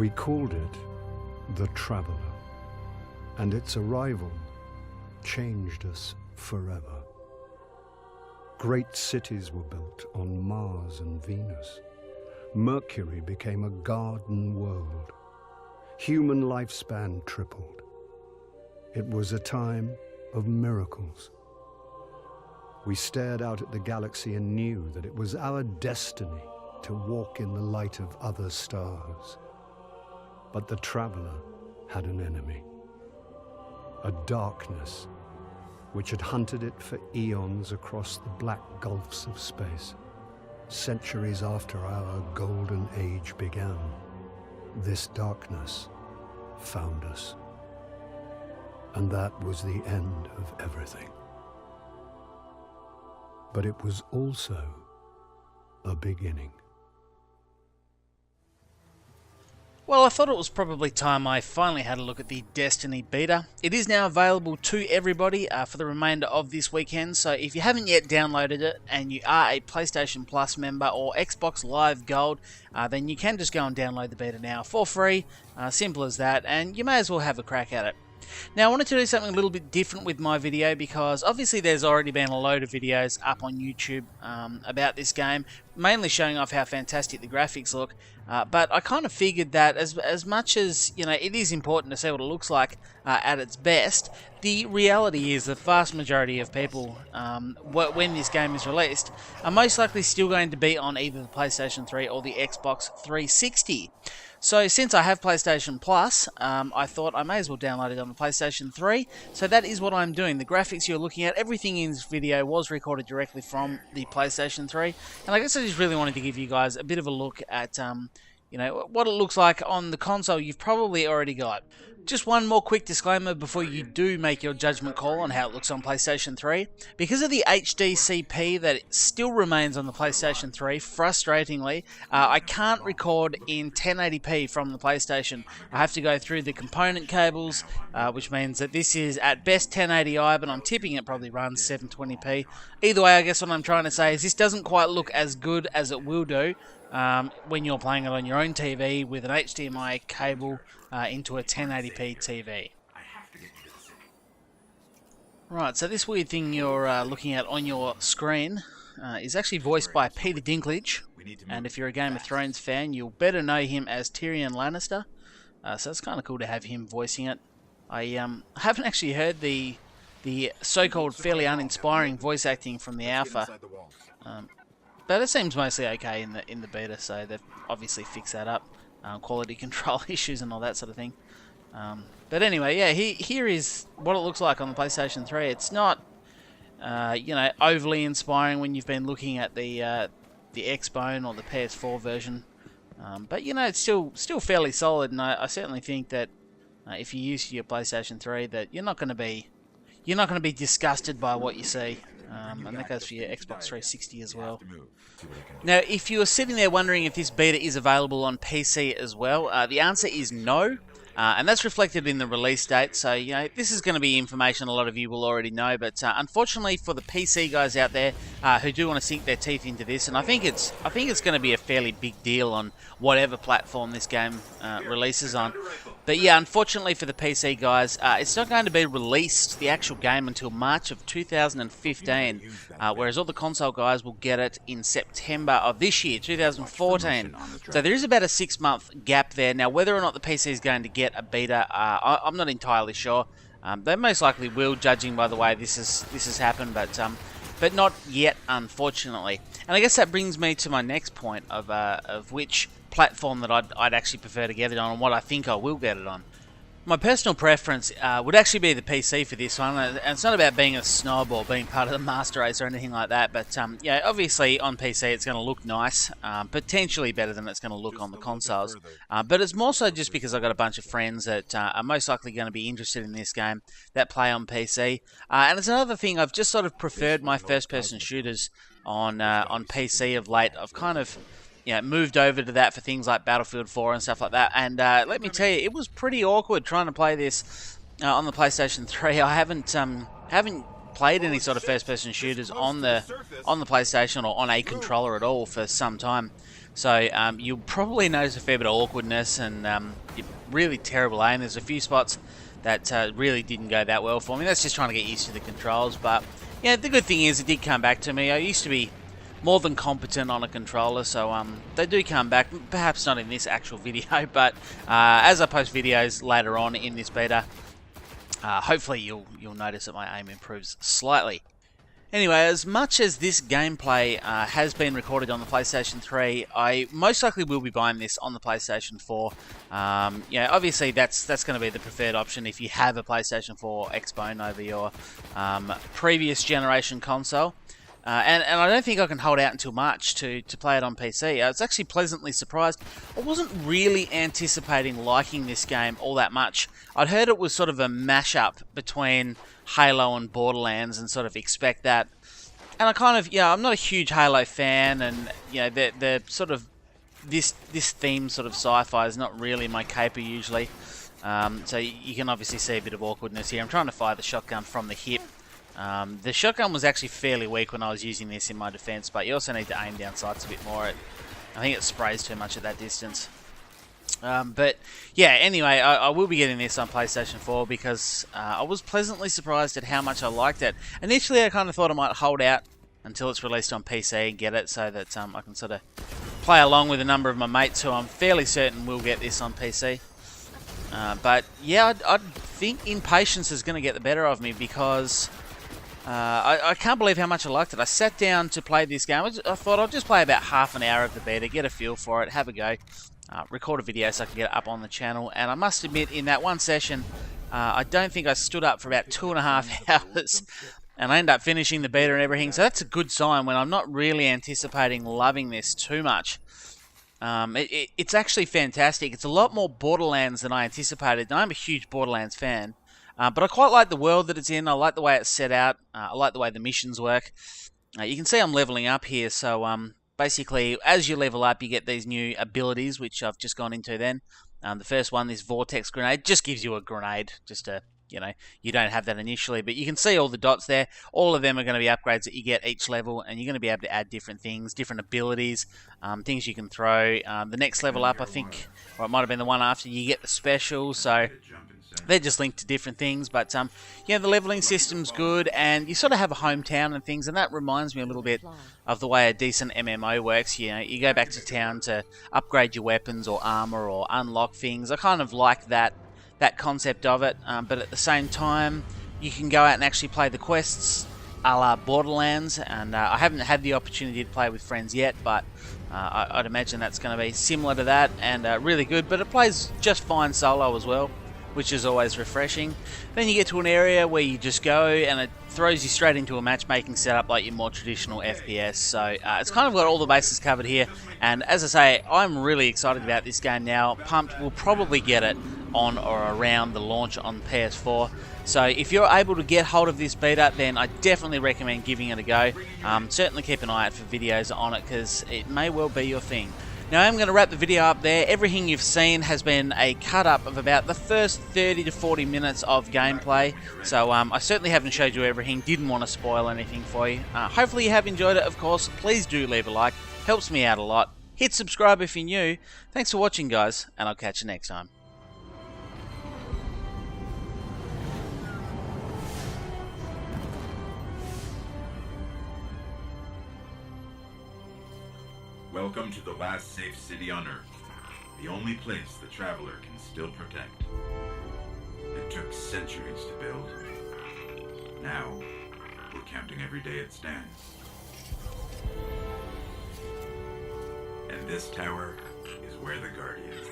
We called it the Traveler, and its arrival changed us forever. Great cities were built on Mars and Venus. Mercury became a garden world. Human lifespan tripled. It was a time of miracles. We stared out at the galaxy and knew that it was our destiny to walk in the light of other stars. But the Traveler had an enemy, a darkness which had hunted it for eons across the black gulfs of space. Centuries after our golden age began, this darkness found us. And that was the end of everything. But it was also a beginning. Well, I thought it was probably time I finally had a look at the Destiny beta. It is now available to everybody for the remainder of this weekend, so if you haven't yet downloaded it and you are a PlayStation Plus member or Xbox Live Gold, then you can just go and download the beta now for free, simple as that, and you may as well have a crack at it. Now, I wanted to do something a little bit different with my video because obviously there's already been a load of videos up on YouTube about this game, mainly showing off how fantastic the graphics look, but I kind of figured that as much as, you know, it is important to see what it looks like at its best, the reality is the vast majority of people, when this game is released, are most likely still going to be on either the PlayStation 3 or the Xbox 360. So since I have PlayStation Plus, I thought I may as well download it on the PlayStation 3. So that is what I'm doing. The graphics you're looking at, everything in this video was recorded directly from the PlayStation 3. And I guess I just really wanted to give you guys a bit of a look at, you know, what it looks like on the console you've probably already got. Just one more quick disclaimer before you do make your judgment call on how it looks on PlayStation 3. Because of the HDCP that still remains on the PlayStation 3, frustratingly, I can't record in 1080p from the PlayStation. I have to go through the component cables, which means that this is at best 1080i, but I'm tipping it probably runs 720p. Either way, I guess what I'm trying to say is this doesn't quite look as good as it will do when you're playing it on your own TV with an HDMI cable into a 1080p TV. Right, so this weird thing you're looking at on your screen is actually voiced by Peter Dinklage, and if you're a Game of Thrones fan, you'll better know him as Tyrion Lannister, so it's kind of cool to have him voicing it. I haven't actually heard the so-called fairly uninspiring voice acting from the alpha, but it seems mostly okay in the beta, so they've obviously fixed that up. Quality control issues and all that sort of thing. But anyway, yeah, here is what it looks like on the PlayStation 3. It's not, you know, overly inspiring when you've been looking at the Xbone or the PS4 version. But you know, it's still fairly solid, and I certainly think that if you use your PlayStation 3, that you're not going to be disgusted by what you see. And that goes for your Xbox 360 as well. Now, if you're sitting there wondering if this beta is available on PC as well, the answer is no. And that's reflected in the release date, so you know this is going to be information a lot of you will already know, but unfortunately for the PC guys out there who do want to sink their teeth into this, and I think it's going to be a fairly big deal on whatever platform this game releases on. But yeah, unfortunately for the PC guys, it's not going to be released, the actual game, until March of 2015, whereas all the console guys will get it in September of this year, 2014. So there is about a 6-month gap there. Now, whether or not the PC is going to get a beta, I'm not entirely sure. They most likely will, judging by the way this has happened, but not yet, unfortunately. And I guess that brings me to my next point of which platform that I'd actually prefer to get it on, and what I think I will get it on. My personal preference would actually be the PC for this one, and it's not about being a snob or being part of the master race or anything like that, but yeah, obviously on PC it's going to look nice, potentially better than it's going to look on the consoles, but it's more so just because I've got a bunch of friends that are most likely going to be interested in this game that play on PC, and it's another thing, I've just sort of preferred my first-person shooters on PC of late. I've kind of moved over to that for things like Battlefield 4 and stuff like that. And let me tell you, it was pretty awkward trying to play this on the PlayStation 3. I haven't played any sort of first-person shooters on the PlayStation or on a controller at all for some time. So you'll probably notice a fair bit of awkwardness and really terrible aim. There's a few spots that really didn't go that well for me. That's just trying to get used to the controls. But yeah, the good thing is it did come back to me. I used to be more than competent on a controller, so they do come back. Perhaps not in this actual video, but as I post videos later on in this beta, hopefully you'll notice that my aim improves slightly. Anyway, as much as this gameplay has been recorded on the PlayStation 3, I most likely will be buying this on the PlayStation 4. Yeah, obviously that's going to be the preferred option if you have a PlayStation 4 Xbone over your previous generation console. And I don't think I can hold out until March to play it on PC. I was actually pleasantly surprised. I wasn't really anticipating liking this game all that much. I'd heard it was sort of a mashup between Halo and Borderlands and sort of expect that. And I kind of, I'm not a huge Halo fan, and the sort of this theme sort of sci-fi is not really my caper usually. So you can obviously see a bit of awkwardness here. I'm trying to fire the shotgun from the hip. The shotgun was actually fairly weak when I was using this in my defense, but you also need to aim down sights a bit more. I think it sprays too much at that distance. But yeah, anyway, I will be getting this on PlayStation 4 because I was pleasantly surprised at how much I liked it. Initially, I kind of thought I might hold out until it's released on PC and get it so that I can sort of play along with a number of my mates who I'm fairly certain will get this on PC. But yeah, I think impatience is going to get the better of me because I can't believe how much I liked it. I sat down to play this game. I thought I'll just play about half an hour of the beta, get a feel for it, have a go, record a video so I can get it up on the channel. And I must admit, in that one session, I don't think I stood up for about 2.5 hours. And I ended up finishing the beta and everything. So that's a good sign when I'm not really anticipating loving this too much. It's actually fantastic. It's a lot more Borderlands than I anticipated. And I'm a huge Borderlands fan. But I quite like the world that it's in. I like the way it's set out. I like the way the missions work. You can see I'm leveling up here. So basically, as you level up, you get these new abilities, which I've just gone into then. The first one, this Vortex Grenade, just gives you a grenade. Just to, you don't have that initially. But you can see all the dots there. All of them are going to be upgrades that you get each level. And you're going to be able to add different things, different abilities, things you can throw. The next level up, I think, or it might have been the one after, you get the special. So they're just linked to different things, but the leveling system's good, and you sort of have a hometown and things, and that reminds me a little bit of the way a decent MMO works. You go back to town to upgrade your weapons or armor or unlock things. I kind of like that concept of it, but at the same time, you can go out and actually play the quests a la Borderlands, and I haven't had the opportunity to play with friends yet, but I'd imagine that's going to be similar to that, and really good, but it plays just fine solo as well, which is always refreshing. Then you get to an area where you just go and it throws you straight into a matchmaking setup like your more traditional FPS. So it's kind of got all the bases covered here. And as I say, I'm really excited about this game now. Pumped. We'll probably get it on or around the launch on PS4. So if you're able to get hold of this beta, then I definitely recommend giving it a go. Certainly keep an eye out for videos on it because it may well be your thing. Now I'm going to wrap the video up there. Everything you've seen has been a cut-up of about the first 30 to 40 minutes of gameplay. So I certainly haven't showed you everything, didn't want to spoil anything for you. Hopefully you have enjoyed it, of course. Please do leave a like, helps me out a lot. Hit subscribe if you're new. Thanks for watching, guys, and I'll catch you next time. Welcome to the last safe city on Earth, the only place the Traveler can still protect. It took centuries to build. Now, we're counting every day it stands. And this tower is where the Guardians